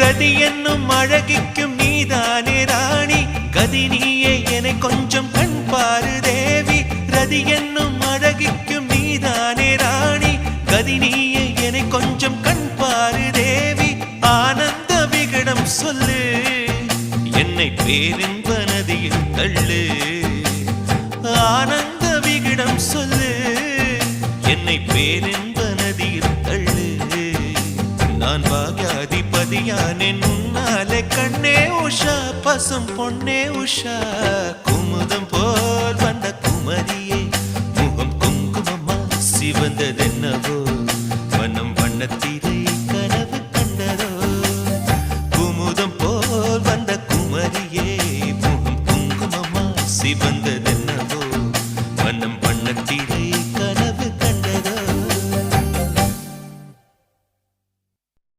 ரதி என்னும் அழகிக்கும் நீதானே ராணி கதி நீயே என கொஞ்சம் கண் பாரு தேவி ரதி என்னும் அழகிக்கும் நீதானே ராணி கதி நீயே என கொஞ்சம் கண் பாரு தேவி ஆனந்த விகடம் சொல்லு என்னை பேரின்ப நதியில் தள்ளு ஆனந்த விகடம் சொல்லு என்னை பேரின்ப நதியில் தள்ளு நான் பாக்யாதிபதியானேன் உன்னாலே கண்ணே உஷா பசும் பொன்னே உஷா